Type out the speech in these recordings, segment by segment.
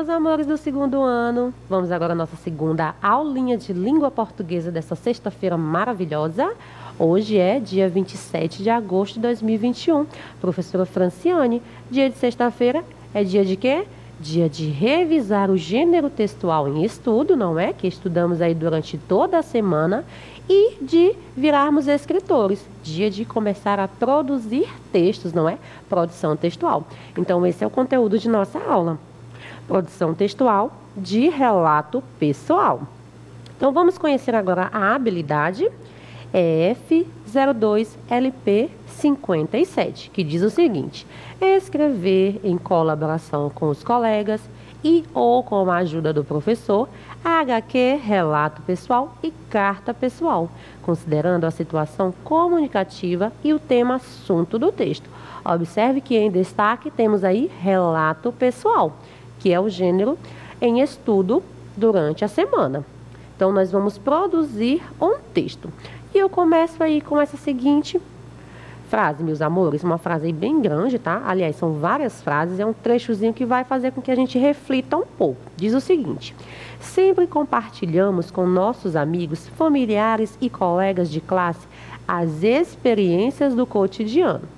meus amores do segundo ano, vamos agora à nossa segunda aulinha de língua portuguesa dessa sexta-feira maravilhosa. Hoje é dia 27 de agosto de 2021. Professora Franciane, dia de sexta-feira é dia de quê? Dia de revisar o gênero textual em estudo, não é? Que estudamos aí durante toda a semana. E de virarmos escritores. Dia de começar a produzir textos, não é? Produção textual. Então, esse é o conteúdo de nossa aula. Produção textual de relato pessoal. Então, vamos conhecer agora a habilidade F02LP57, que diz o seguinte: escrever em colaboração com os colegas e ou com a ajuda do professor, HQ, relato pessoal e carta pessoal, considerando a situação comunicativa e o tema assunto do texto. Observe que em destaque temos aí relato pessoal, que é o gênero em estudo durante a semana. Então, nós vamos produzir um texto. E eu começo aí com essa seguinte frase, meus amores, uma frase aí bem grande, tá? Aliás, são várias frases, é um trechozinho que vai fazer com que a gente reflita um pouco. Diz o seguinte: sempre compartilhamos com nossos amigos, familiares e colegas de classe as experiências do cotidiano.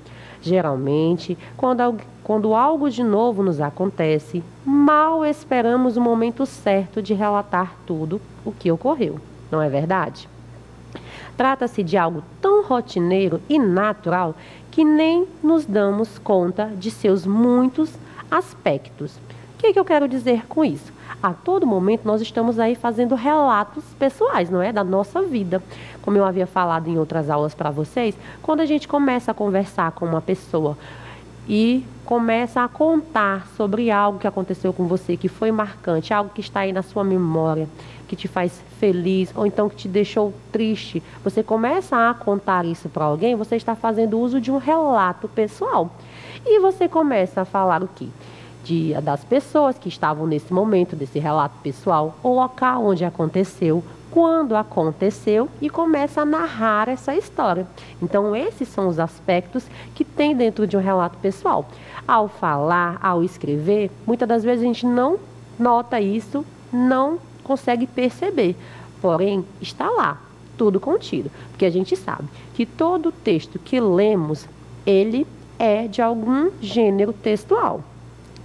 Geralmente, quando algo de novo nos acontece, mal esperamos o momento certo de relatar tudo o que ocorreu. Não é verdade? Trata-se de algo tão rotineiro e natural que nem nos damos conta de seus muitos aspectos. O que eu quero dizer com isso? A todo momento nós estamos aí fazendo relatos pessoais, não é? Da nossa vida. Como eu havia falado em outras aulas para vocês, quando a gente começa a conversar com uma pessoa e começa a contar sobre algo que aconteceu com você, que foi marcante, algo que está aí na sua memória, que te faz feliz, ou então que te deixou triste, você começa a contar isso para alguém, você está fazendo uso de um relato pessoal. E você começa a falar o quê? Das pessoas que estavam nesse momento, desse relato pessoal, o local onde aconteceu, quando aconteceu, e começa a narrar essa história. Então, esses são os aspectos que tem dentro de um relato pessoal. Ao falar, ao escrever, muitas das vezes a gente não nota isso, não consegue perceber. Porém, está lá, tudo contido. Porque a gente sabe que todo texto que lemos, ele é de algum gênero textual,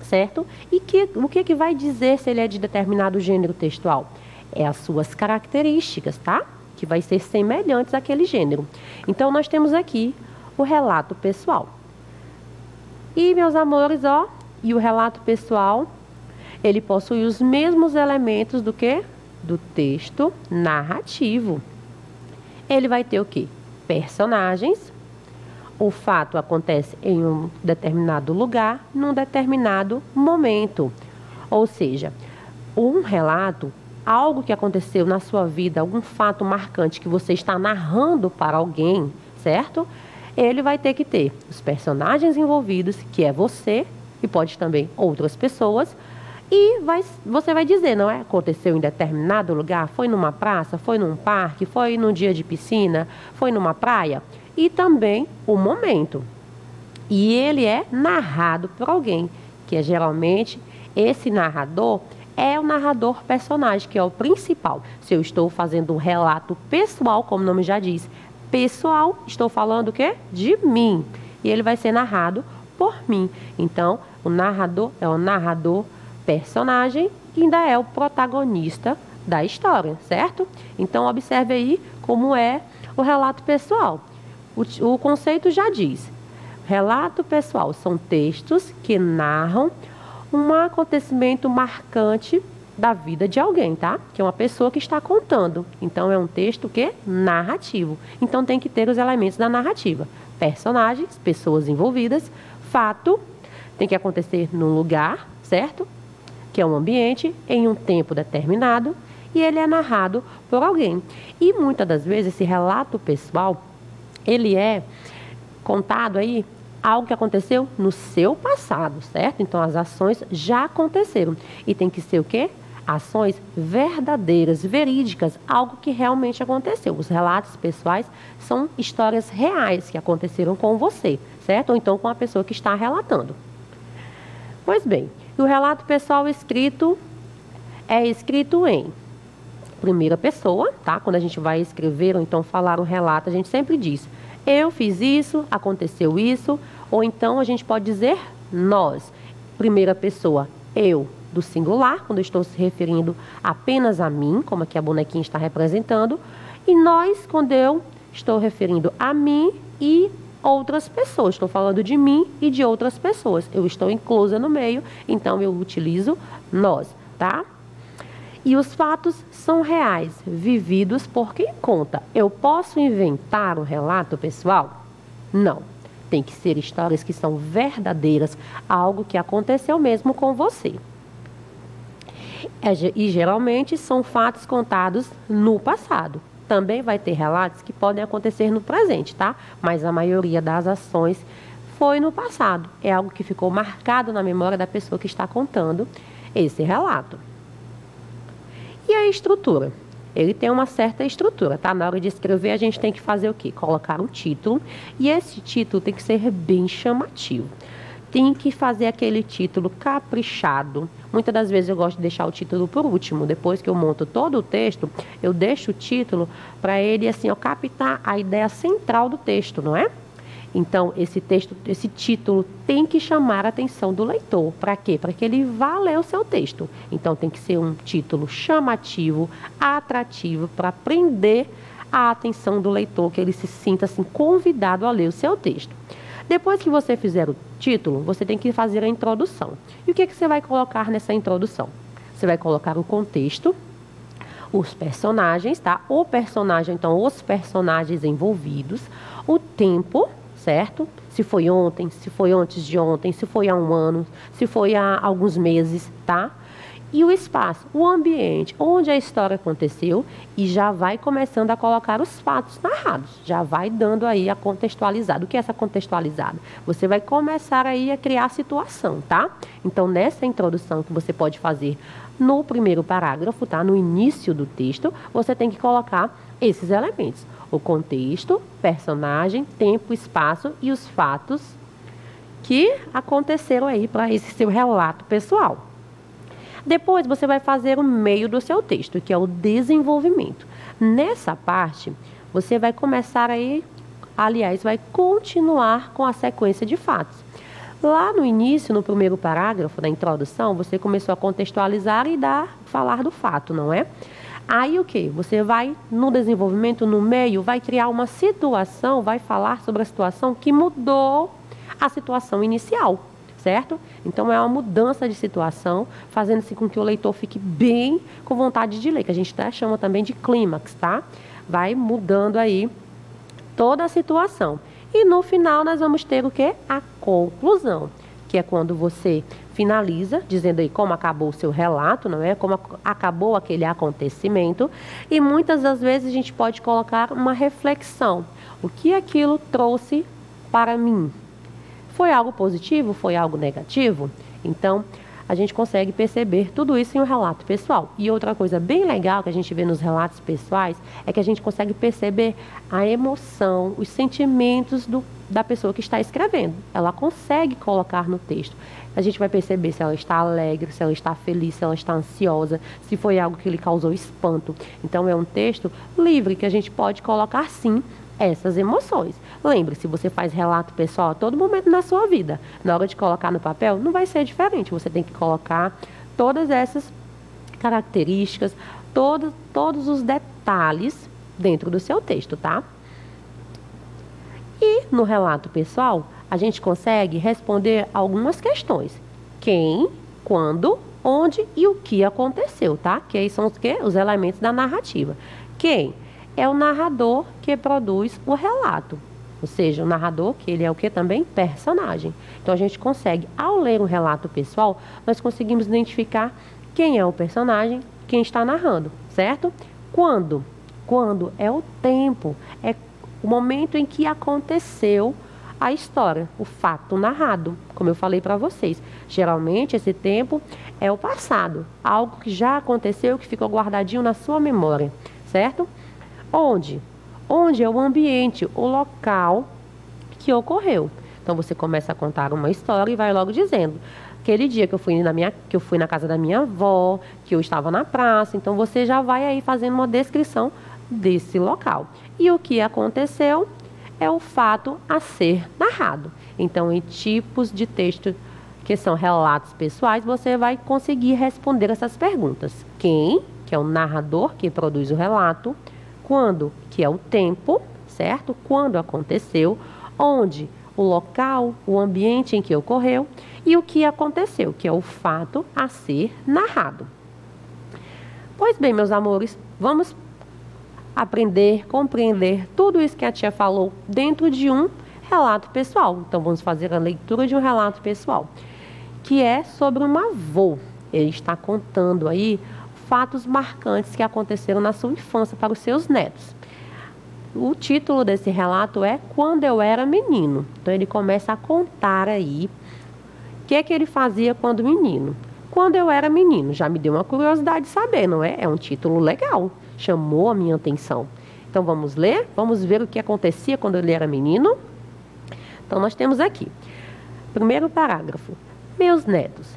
certo? E o que vai dizer se ele é de determinado gênero textual? É as suas características, tá? Que vai ser semelhantes àquele gênero. Então, nós temos aqui o relato pessoal. E, meus amores, ó, e o relato pessoal, ele possui os mesmos elementos do que? Do texto narrativo. Ele vai ter o quê? Personagens. O fato acontece em um determinado lugar, num determinado momento. Ou seja, um relato, algo que aconteceu na sua vida, algum fato marcante que você está narrando para alguém, certo? Ele vai ter que ter os personagens envolvidos, que é você, e pode também outras pessoas, e você vai dizer, não é? Aconteceu em determinado lugar, foi numa praça, foi num parque, foi num dia de piscina, foi numa praia, e também o momento. E ele é narrado por alguém, que é geralmente esse narrador é o narrador personagem, que é o principal. Se eu estou fazendo um relato pessoal, como o nome já diz, pessoal, estou falando o quê? De mim. E ele vai ser narrado por mim. Então, o narrador é o narrador personagem e ainda é o protagonista da história, certo? Então, observe aí como é o relato pessoal. O conceito já diz. Relato pessoal são textos que narram um acontecimento marcante da vida de alguém, tá? Que é uma pessoa que está contando. Então, é um texto que é narrativo. Então, tem que ter os elementos da narrativa. Personagens, pessoas envolvidas, fato, tem que acontecer num lugar, certo? Que é um ambiente, em um tempo determinado, e ele é narrado por alguém. E, muitas das vezes, esse relato pessoal, ele é contado aí algo que aconteceu no seu passado, certo? Então, as ações já aconteceram. E tem que ser o quê? Ações verdadeiras, verídicas, algo que realmente aconteceu. Os relatos pessoais são histórias reais que aconteceram com você, certo? Ou então com a pessoa que está relatando. Pois bem, E o relato pessoal escrito é escrito em primeira pessoa, tá? Quando a gente vai escrever ou então falar um relato, a gente sempre diz: eu fiz isso, aconteceu isso, ou então a gente pode dizer nós. Primeira pessoa, eu, do singular, quando eu estou se referindo apenas a mim, como aqui a bonequinha está representando, e nós, quando eu estou referindo a mim e outras pessoas. Estou falando de mim e de outras pessoas. Eu estou inclusa no meio, então eu utilizo nós, tá? E os fatos são reais, vividos por quem conta. Eu posso inventar um relato pessoal? Não. Tem que ser histórias que são verdadeiras, algo que aconteceu mesmo com você. E geralmente são fatos contados no passado. Também vai ter relatos que podem acontecer no presente, tá? Mas a maioria das ações foi no passado. É algo que ficou marcado na memória da pessoa que está contando esse relato. E a estrutura? Ele tem uma certa estrutura, tá? Na hora de escrever, a gente tem que fazer o quê? Colocar um título. E esse título tem que ser bem chamativo. Tem que fazer aquele título caprichado. Muitas das vezes eu gosto de deixar o título por último. Depois que eu monto todo o texto, eu deixo o título para ele, assim, ó, captar a ideia central do texto, não é? Então, esse título tem que chamar a atenção do leitor. Para quê? Para que ele vá ler o seu texto. Então, tem que ser um título chamativo, atrativo, para prender a atenção do leitor, que ele se sinta assim convidado a ler o seu texto. Depois que você fizer o título, você tem que fazer a introdução. E o que você vai colocar nessa introdução? Você vai colocar o contexto, os personagens, tá? O personagem, então, os personagens envolvidos, o tempo, certo? Se foi ontem, se foi antes de ontem, se foi há um ano, se foi há alguns meses, tá? E o espaço, o ambiente, onde a história aconteceu, e já vai começando a colocar os fatos narrados. Já vai dando aí a contextualizada. O que é essa contextualizada? Você vai começar aí a criar a situação, tá? Então, nessa introdução que você pode fazer no primeiro parágrafo, tá? No início do texto, você tem que colocar esses elementos. O contexto, personagem, tempo, espaço e os fatos que aconteceram aí para esse seu relato pessoal. Depois você vai fazer o meio do seu texto, que é o desenvolvimento. Nessa parte, você vai começar aí, aliás, vai continuar com a sequência de fatos. Lá no início, no primeiro parágrafo da introdução, você começou a contextualizar e falar do fato, não é? Aí o que? Você vai, no desenvolvimento, no meio, vai criar uma situação, vai falar sobre a situação que mudou a situação inicial, certo? Então, é uma mudança de situação, fazendo-se com que o leitor fique bem com vontade de ler, que a gente até chama também de clímax, tá? Vai mudando aí toda a situação. E no final, nós vamos ter o quê? A conclusão, que é quando você finaliza, dizendo aí como acabou o seu relato, não é? Como acabou aquele acontecimento. E muitas das vezes a gente pode colocar uma reflexão. O que aquilo trouxe para mim? Foi algo positivo? Foi algo negativo? Então, a gente consegue perceber tudo isso em um relato pessoal. E outra coisa bem legal que a gente vê nos relatos pessoais é que a gente consegue perceber a emoção, os sentimentos da pessoa que está escrevendo. Ela consegue colocar no texto. A gente vai perceber se ela está alegre, se ela está feliz, se ela está ansiosa, se foi algo que lhe causou espanto. Então, é um texto livre que a gente pode colocar, sim, essas emoções. Lembre-se, você faz relato pessoal a todo momento na sua vida. Na hora de colocar no papel, não vai ser diferente. Você tem que colocar todas essas características, todos os detalhes dentro do seu texto, tá? E no relato pessoal, a gente consegue responder algumas questões. Quem, quando, onde e o que aconteceu, tá? Que aí são os quê? Os elementos da narrativa. Quem? É o narrador que produz o relato. Ou seja, o narrador, que ele é o que também? Personagem. Então, a gente consegue, ao ler um relato pessoal, nós conseguimos identificar quem é o personagem, quem está narrando, certo? Quando? Quando é o tempo, é o momento em que aconteceu a história, o fato narrado, como eu falei para vocês. Geralmente, esse tempo é o passado, algo que já aconteceu, que ficou guardadinho na sua memória, certo? Onde? Onde é o ambiente, o local que ocorreu. Então, você começa a contar uma história e vai logo dizendo: aquele dia que eu fui na casa da minha avó, que eu estava na praça. Então você já vai aí fazendo uma descrição desse local. E o que aconteceu é o fato a ser narrado. Então, em tipos de texto que são relatos pessoais, você vai conseguir responder essas perguntas. Quem, que é o narrador que produz o relato, quando, que é o tempo, certo? Quando aconteceu, onde, o local, o ambiente em que ocorreu e o que aconteceu, que é o fato a ser narrado. Pois bem, meus amores, vamos aprender, compreender tudo isso que a tia falou dentro de um relato pessoal. Então, vamos fazer a leitura de um relato pessoal, que é sobre um avô. Ele está contando aí fatos marcantes que aconteceram na sua infância para os seus netos. O título desse relato é Quando Eu Era Menino. Então, ele começa a contar aí o que é que ele fazia quando menino. Quando eu era menino, já me deu uma curiosidade de saber, não é? É um título legal, chamou a minha atenção. Então, vamos ler? Vamos ver o que acontecia quando ele era menino? Então, nós temos aqui, primeiro parágrafo. Meus netos,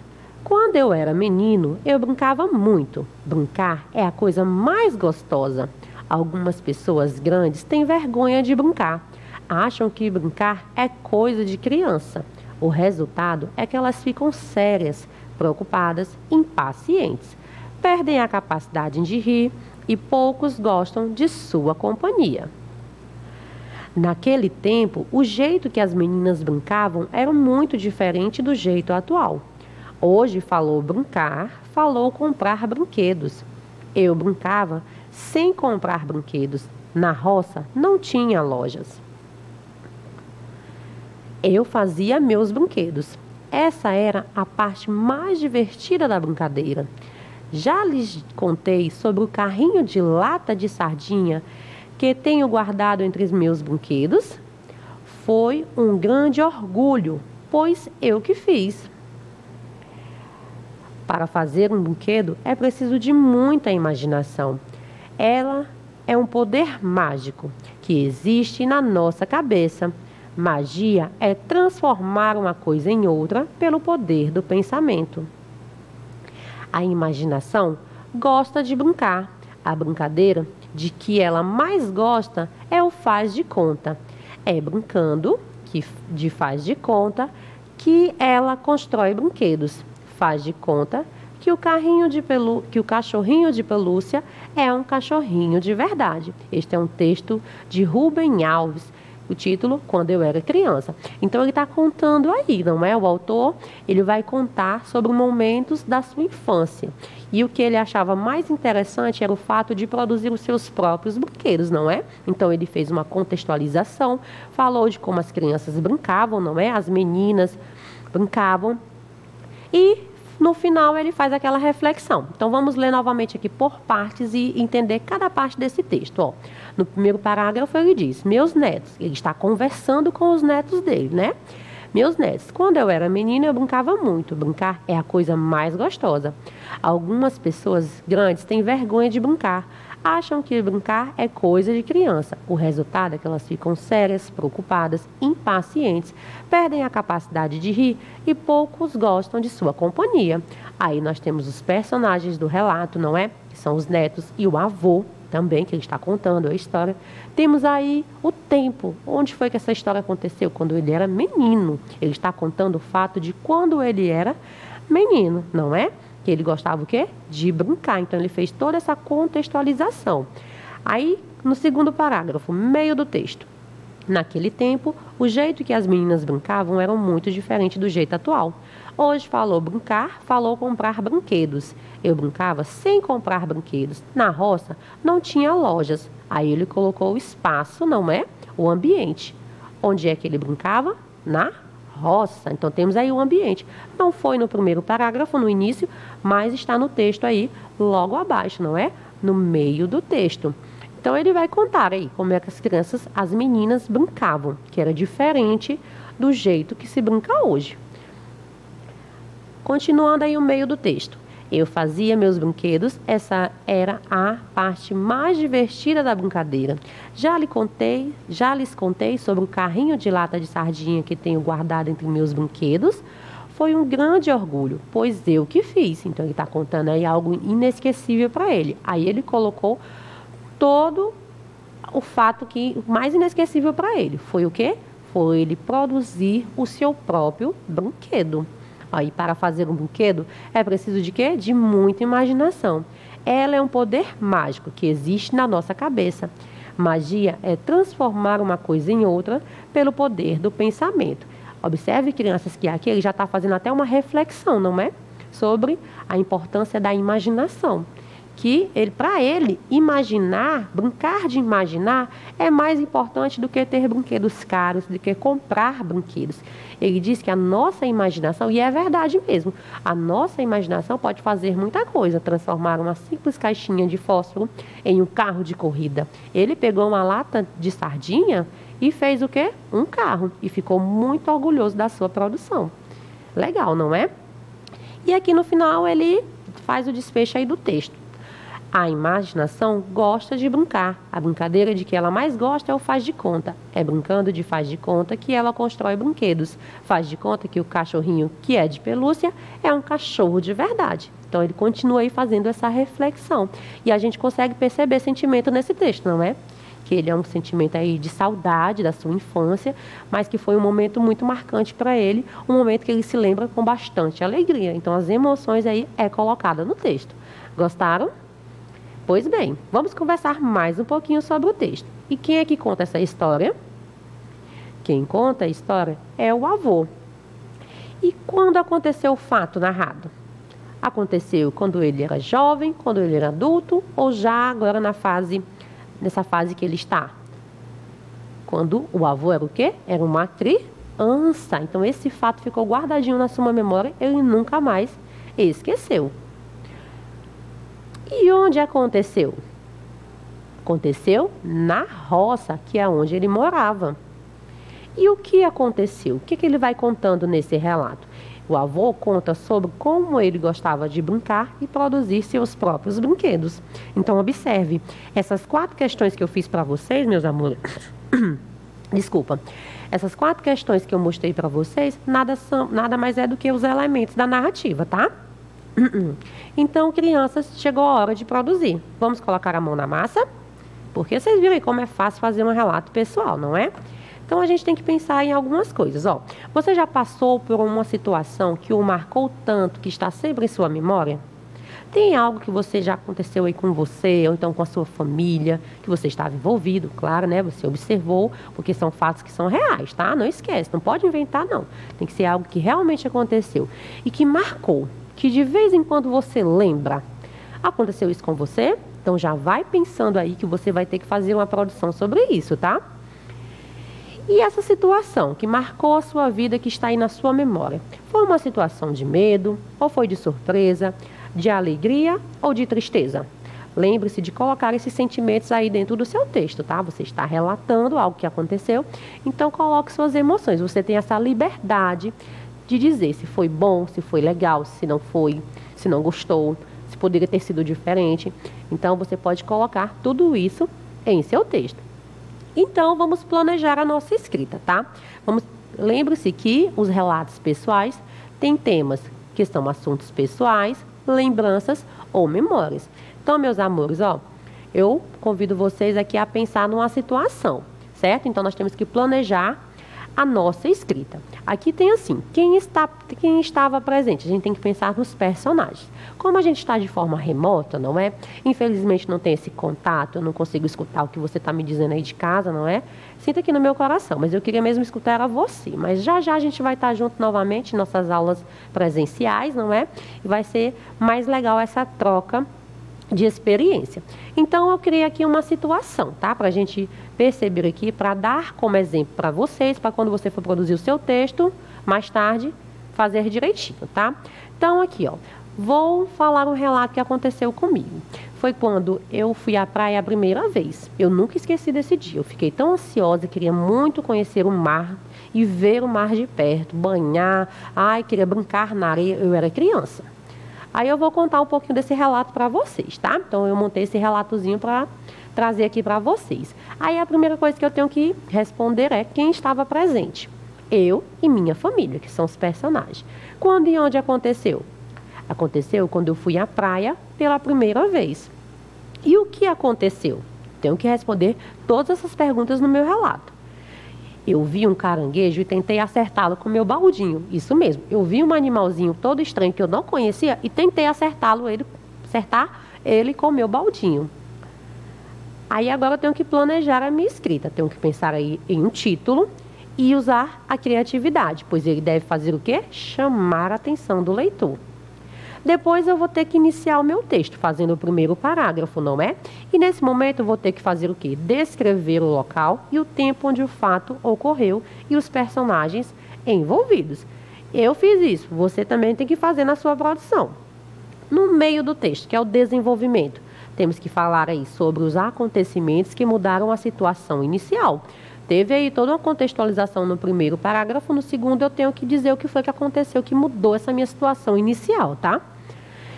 quando eu era menino, eu brincava muito. Brincar é a coisa mais gostosa. Algumas pessoas grandes têm vergonha de brincar. Acham que brincar é coisa de criança. O resultado é que elas ficam sérias, preocupadas, impacientes. Perdem a capacidade de rir e poucos gostam de sua companhia. Naquele tempo, o jeito que as meninas brincavam era muito diferente do jeito atual. Hoje falou brincar, falou comprar brinquedos. Eu brincava sem comprar brinquedos. Na roça não tinha lojas. Eu fazia meus brinquedos. Essa era a parte mais divertida da brincadeira. Já lhes contei sobre o carrinho de lata de sardinha que tenho guardado entre os meus brinquedos? Foi um grande orgulho, pois eu que fiz. Para fazer um brinquedo é preciso de muita imaginação. Ela é um poder mágico que existe na nossa cabeça. Magia é transformar uma coisa em outra pelo poder do pensamento. A imaginação gosta de brincar. A brincadeira de que ela mais gosta é o faz de conta. É brincando de faz de conta que ela constrói brinquedos. Faz de conta que o cachorrinho de pelúcia é um cachorrinho de verdade. Este é um texto de Rubem Alves. O título, Quando Eu Era Criança. Então, ele está contando aí, não é? O autor, ele vai contar sobre momentos da sua infância. E o que ele achava mais interessante era o fato de produzir os seus próprios brinquedos, não é? Então, ele fez uma contextualização, falou de como as crianças brincavam, não é? As meninas brincavam. E, no final, ele faz aquela reflexão. Então, vamos ler novamente aqui por partes e entender cada parte desse texto, ó. No primeiro parágrafo ele diz, meus netos, ele está conversando com os netos dele, né? Meus netos, quando eu era menina eu brincava muito, brincar é a coisa mais gostosa. Algumas pessoas grandes têm vergonha de brincar, acham que brincar é coisa de criança. O resultado é que elas ficam sérias, preocupadas, impacientes, perdem a capacidade de rir e poucos gostam de sua companhia. Aí nós temos os personagens do relato, não é? Que são os netos e o avô, também, que ele está contando a história. Temos aí o tempo. Onde foi que essa história aconteceu? Quando ele era menino. Ele está contando o fato de quando ele era menino, não é? Que ele gostava o quê? De brincar. Então, ele fez toda essa contextualização. Aí, no segundo parágrafo, meio do texto. Naquele tempo, o jeito que as meninas brincavam era muito diferente do jeito atual. Hoje falou brincar, falou comprar brinquedos. Eu brincava sem comprar brinquedos. Na roça não tinha lojas. Aí ele colocou o espaço, não é? O ambiente. Onde é que ele brincava? Na roça. Então temos aí o ambiente. Não foi no primeiro parágrafo, no início, mas está no texto aí, logo abaixo, não é? No meio do texto. Então ele vai contar aí como é que as crianças, as meninas brincavam, que era diferente do jeito que se brinca hoje. Continuando aí o meio do texto. Eu fazia meus brinquedos, essa era a parte mais divertida da brincadeira. Já lhes contei sobre o carrinho de lata de sardinha que tenho guardado entre meus brinquedos. foi um grande orgulho, pois eu que fiz. Então ele está contando aí algo inesquecível para ele. Aí ele colocou todo o fato que o mais inesquecível para ele foi o quê? Foi ele produzir o seu próprio brinquedo. Aí para fazer um brinquedo é preciso de quê? De muita imaginação. Ela é um poder mágico que existe na nossa cabeça. Magia é transformar uma coisa em outra pelo poder do pensamento. Observe, crianças, que aqui ele já está fazendo até uma reflexão, não é? Sobre a importância da imaginação. Que para ele, imaginar, brincar de imaginar, é mais importante do que ter brinquedos caros, do que comprar brinquedos. Ele diz que a nossa imaginação, e é verdade mesmo, a nossa imaginação pode fazer muita coisa, transformar uma simples caixinha de fósforo em um carro de corrida. Ele pegou uma lata de sardinha e fez o quê? Um carro. E ficou muito orgulhoso da sua produção. Legal, não é? E aqui no final ele faz o desfecho aí do texto. A imaginação gosta de brincar. A brincadeira de que ela mais gosta é o faz de conta. É brincando de faz de conta que ela constrói brinquedos. Faz de conta que o cachorrinho que é de pelúcia é um cachorro de verdade. Então ele continua aí fazendo essa reflexão. E a gente consegue perceber sentimento nesse texto, não é? Que ele é um sentimento aí de saudade da sua infância, mas que foi um momento muito marcante para ele, um momento que ele se lembra com bastante alegria. Então as emoções aí é colocada no texto. Gostaram? Pois bem, vamos conversar mais um pouquinho sobre o texto. E quem é que conta essa história? Quem conta a história é o avô. E quando aconteceu o fato narrado? Aconteceu quando ele era jovem, quando ele era adulto, ou já agora nessa fase que ele está? Quando o avô era o quê? Era uma criança. Então esse fato ficou guardadinho na sua memória, ele nunca mais esqueceu. E onde aconteceu? Aconteceu na roça, que é onde ele morava. E o que aconteceu? O que ele vai contando nesse relato? O avô conta sobre como ele gostava de brincar e produzir seus próprios brinquedos. Então, observe, essas 4 questões que eu fiz para vocês, meus amores, desculpa, essas 4 questões que eu mostrei para vocês, nada mais é do que os elementos da narrativa, tá? Então, crianças, chegou a hora de produzir. Vamos colocar a mão na massa? Porque vocês viram aí como é fácil fazer um relato pessoal, não é? Então, a gente tem que pensar em algumas coisas. Ó, você já passou por uma situação que o marcou tanto, que está sempre em sua memória? Tem algo que você já aconteceu aí com você, ou então com a sua família, que você estava envolvido, claro, né? Você observou, porque são fatos que são reais, tá? Não esquece, não pode inventar, não. Tem que ser algo que realmente aconteceu e que marcou, que de vez em quando você lembra. Aconteceu isso com você? Então já vai pensando aí que você vai ter que fazer uma produção sobre isso, tá? E essa situação que marcou a sua vida, que está aí na sua memória, foi uma situação de medo, ou foi de surpresa, de alegria ou de tristeza? Lembre-se de colocar esses sentimentos aí dentro do seu texto, tá? Você está relatando algo que aconteceu, então coloque suas emoções. Você tem essa liberdade de dizer se foi bom, se foi legal, se não foi, se não gostou, se poderia ter sido diferente. Então, você pode colocar tudo isso em seu texto. Então, vamos planejar a nossa escrita, tá? Lembre-se que os relatos pessoais têm temas que são assuntos pessoais, lembranças ou memórias. Então, meus amores, ó, eu convido vocês aqui a pensar numa situação, certo? Então, nós temos que planejar a nossa escrita. Aqui tem assim, quem estava presente? A gente tem que pensar nos personagens. Como a gente está de forma remota, não é? Infelizmente não tem esse contato, eu não consigo escutar o que você está me dizendo aí de casa, não é? Sinta aqui no meu coração, mas eu queria mesmo escutar a você. Mas já já a gente vai estar junto novamente em nossas aulas presenciais, não é? E vai ser mais legal essa troca de experiência. Então, eu criei aqui uma situação, tá? Para a gente perceber aqui, para dar como exemplo para vocês, para quando você for produzir o seu texto, mais tarde, fazer direitinho, tá? Então, aqui, ó, vou falar um relato que aconteceu comigo. Foi quando eu fui à praia a primeira vez. Eu nunca esqueci desse dia. Eu fiquei tão ansiosa, queria muito conhecer o mar e ver o mar de perto, banhar, queria brincar na areia. Eu era criança. Aí eu vou contar um pouquinho desse relato para vocês, tá? Então, eu montei esse relatozinho para trazer aqui para vocês. Aí, a primeira coisa que eu tenho que responder é quem estava presente. Eu e minha família, que são os personagens. Quando e onde aconteceu? Aconteceu quando eu fui à praia pela primeira vez. E o que aconteceu? Tenho que responder todas essas perguntas no meu relato. Eu vi um caranguejo e tentei acertá-lo com meu baldinho. Isso mesmo, eu vi um animalzinho todo estranho que eu não conhecia e tentei acertar ele com meu baldinho. Aí agora eu tenho que planejar a minha escrita. Tenho que pensar aí em um título e usar a criatividade, pois ele deve fazer o quê? Chamar a atenção do leitor. Depois eu vou ter que iniciar o meu texto, fazendo o primeiro parágrafo, não é? E nesse momento eu vou ter que fazer o quê? Descrever o local e o tempo onde o fato ocorreu e os personagens envolvidos. Eu fiz isso, você também tem que fazer na sua produção. No meio do texto, que é o desenvolvimento, temos que falar aí sobre os acontecimentos que mudaram a situação inicial. Teve aí toda uma contextualização no primeiro parágrafo, no segundo eu tenho que dizer o que foi que aconteceu, que mudou essa minha situação inicial, tá?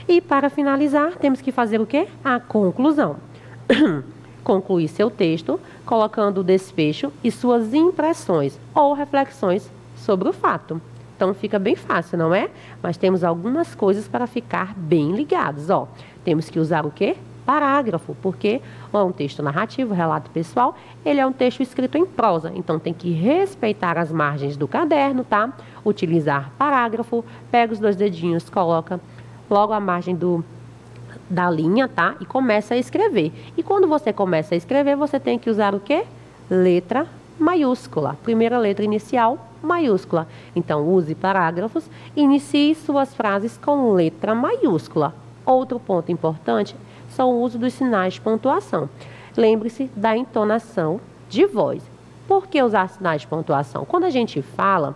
E para finalizar, temos que fazer o quê? A conclusão. Concluir seu texto, colocando o desfecho e suas impressões ou reflexões sobre o fato. Então fica bem fácil, não é? Mas temos algumas coisas para ficar bem ligados, ó. Temos que usar o quê? Parágrafo, porque é um texto narrativo, relato pessoal, ele é um texto escrito em prosa, então tem que respeitar as margens do caderno, tá? Utilizar parágrafo, pega os 2 dedinhos, coloca logo a margem da linha, tá? E começa a escrever. E quando você começa a escrever, você tem que usar o quê? Letra maiúscula. Primeira letra inicial, maiúscula. Então, use parágrafos, inicie suas frases com letra maiúscula. Outro ponto importante são o uso dos sinais de pontuação. Lembre-se da entonação de voz. Por que usar sinais de pontuação? Quando a gente fala,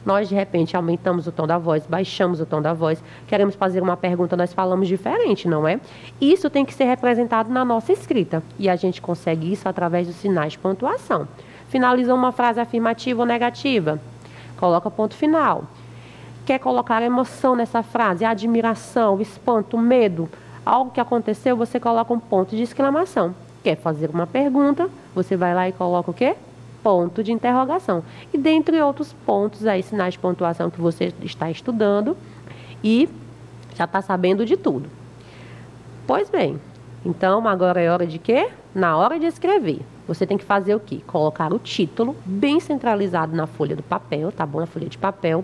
nós de repente aumentamos o tom da voz, baixamos o tom da voz, queremos fazer uma pergunta, nós falamos diferente, não é? Isso tem que ser representado na nossa escrita e a gente consegue isso através dos sinais de pontuação. Finaliza uma frase afirmativa ou negativa, coloca ponto final. Quer colocar emoção nessa frase, admiração, espanto, medo, algo que aconteceu, você coloca um ponto de exclamação. Quer fazer uma pergunta, você vai lá e coloca o quê? Ponto de interrogação. E dentre outros pontos aí, sinais de pontuação que você está estudando e já está sabendo de tudo. Pois bem, então agora é hora de quê? Na hora de escrever, você tem que fazer o quê? Colocar o título bem centralizado na folha do papel, tá bom? Na folha de papel.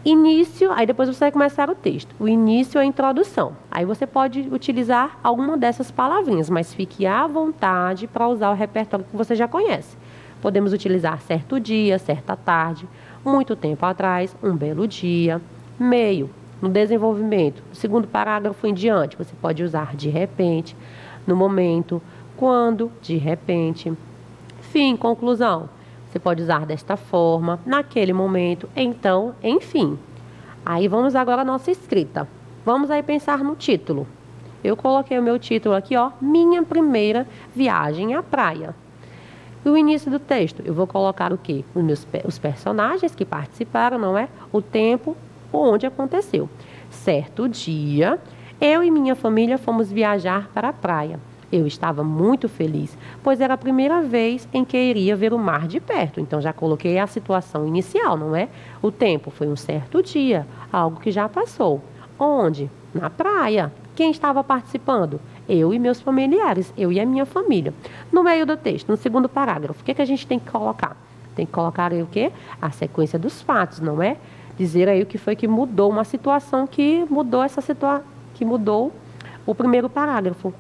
Início, aí depois você vai começar o texto. O início é a introdução. Aí você pode utilizar alguma dessas palavrinhas, mas fique à vontade para usar o repertório que você já conhece. Podemos utilizar certo dia, certa tarde, muito tempo atrás, um belo dia, meio. No desenvolvimento, no segundo parágrafo em diante, você pode usar de repente, no momento, quando, de repente. Fim, conclusão. Você pode usar desta forma, naquele momento, então, enfim. Aí vamos agora à nossa escrita. Vamos aí pensar no título. Eu coloquei o meu título aqui, ó, Minha Primeira Viagem à Praia. E o início do texto, eu vou colocar o quê? Os personagens que participaram, não é? O tempo, onde aconteceu. Certo dia, eu e minha família fomos viajar para a praia. Eu estava muito feliz, pois era a primeira vez em que iria ver o mar de perto. Então já coloquei a situação inicial, não é? O tempo foi um certo dia, algo que já passou. Onde? Na praia. Quem estava participando? Eu e meus familiares, eu e a minha família. No meio do texto, no segundo parágrafo, o que a gente tem que colocar? Tem que colocar aí o quê? A sequência dos fatos, não é? Dizer aí o que foi que mudou, uma situação que mudou que mudou o primeiro parágrafo.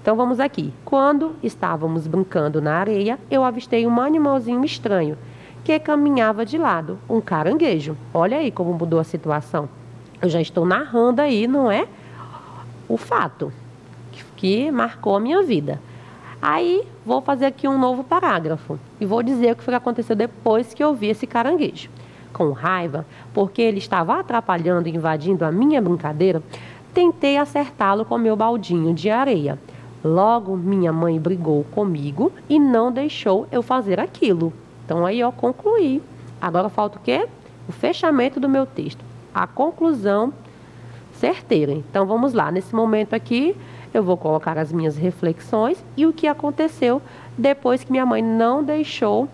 Então vamos aqui. Quando estávamos brincando na areia, eu avistei um animalzinho estranho que caminhava de lado, um caranguejo. Olha aí como mudou a situação. Eu já estou narrando aí, não é? O fato que marcou a minha vida. Aí vou fazer aqui um novo parágrafo e vou dizer o que foi que aconteceu depois que eu vi esse caranguejo. Com raiva, porque ele estava atrapalhando e invadindo a minha brincadeira, tentei acertá-lo com meu baldinho de areia. Logo, minha mãe brigou comigo e não deixou eu fazer aquilo. Então, aí eu concluí. Agora falta o quê? O fechamento do meu texto. A conclusão certeira. Então, vamos lá. Nesse momento aqui, eu vou colocar as minhas reflexões e o que aconteceu depois que minha mãe não deixou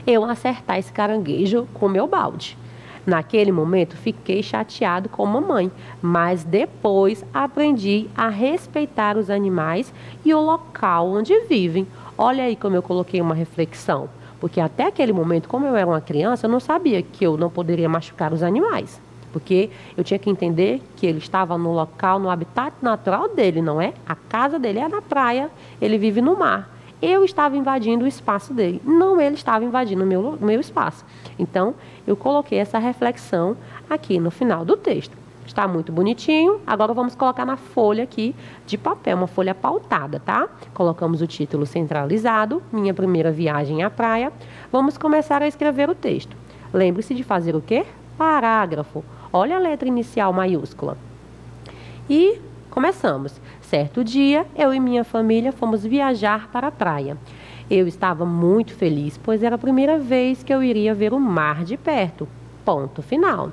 eu acertar esse caranguejo com meu balde. Naquele momento, fiquei chateado com a mamãe, mas depois aprendi a respeitar os animais e o local onde vivem. Olha aí como eu coloquei uma reflexão, porque até aquele momento, como eu era uma criança, eu não sabia que eu não poderia machucar os animais, porque eu tinha que entender que ele estava no local, no habitat natural dele, não é? A casa dele é na praia, ele vive no mar. Eu estava invadindo o espaço dele, não ele estava invadindo o meu espaço. Então, eu coloquei essa reflexão aqui no final do texto. Está muito bonitinho. Agora vamos colocar na folha aqui de papel, uma folha pautada, tá? Colocamos o título centralizado, minha primeira viagem à praia. Vamos começar a escrever o texto. Lembre-se de fazer o quê? Parágrafo. Olha a letra inicial maiúscula. E começamos. Certo dia, eu e minha família fomos viajar para a praia. Eu estava muito feliz, pois era a primeira vez que eu iria ver o mar de perto. Ponto final.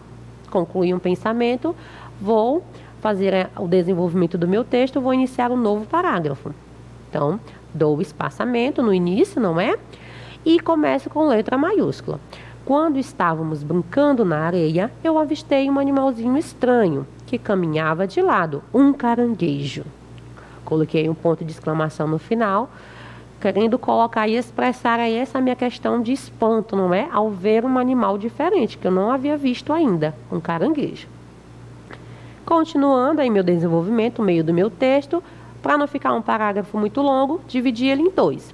Concluí um pensamento, vou fazer o desenvolvimento do meu texto, vou iniciar um novo parágrafo. Então, dou o espaçamento no início, não é? E começo com letra maiúscula. Quando estávamos brincando na areia, eu avistei um animalzinho estranho que caminhava de lado, um caranguejo. Coloquei um ponto de exclamação no final, querendo colocar e expressar aí essa minha questão de espanto, não é? Ao ver um animal diferente, que eu não havia visto ainda, um caranguejo. Continuando aí meu desenvolvimento, no meio do meu texto, para não ficar um parágrafo muito longo, dividi ele em dois.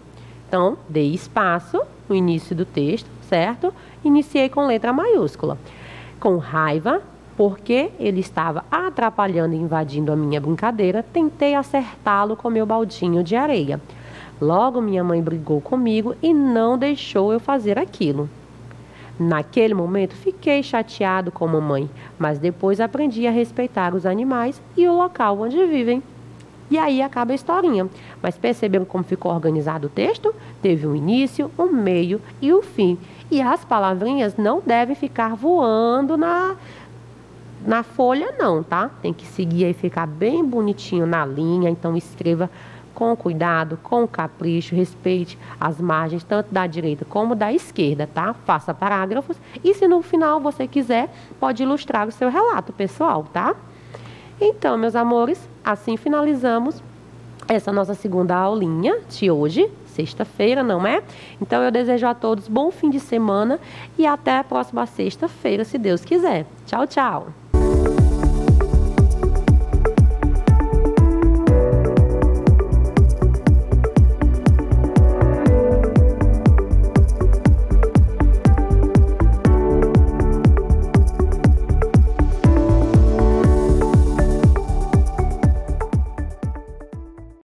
Então, dei espaço no início do texto, certo? Iniciei com letra maiúscula. Com raiva, porque ele estava atrapalhando e invadindo a minha brincadeira, tentei acertá-lo com meu baldinho de areia. Logo minha mãe brigou comigo e não deixou eu fazer aquilo. Naquele momento fiquei chateado com a mamãe, mas depois aprendi a respeitar os animais e o local onde vivem. E aí acaba a historinha. Mas perceberam como ficou organizado o texto? Teve um início, um meio e um fim. E as palavrinhas não devem ficar voando na folha não, tá? Tem que seguir e ficar bem bonitinho na linha, então escreva com cuidado, com capricho, respeite as margens tanto da direita como da esquerda, tá? Faça parágrafos e se no final você quiser, pode ilustrar o seu relato pessoal, tá? Então, meus amores, assim finalizamos essa nossa segunda aulinha de hoje, sexta-feira, não é? Então, eu desejo a todos bom fim de semana e até a próxima sexta-feira, se Deus quiser. Tchau, tchau!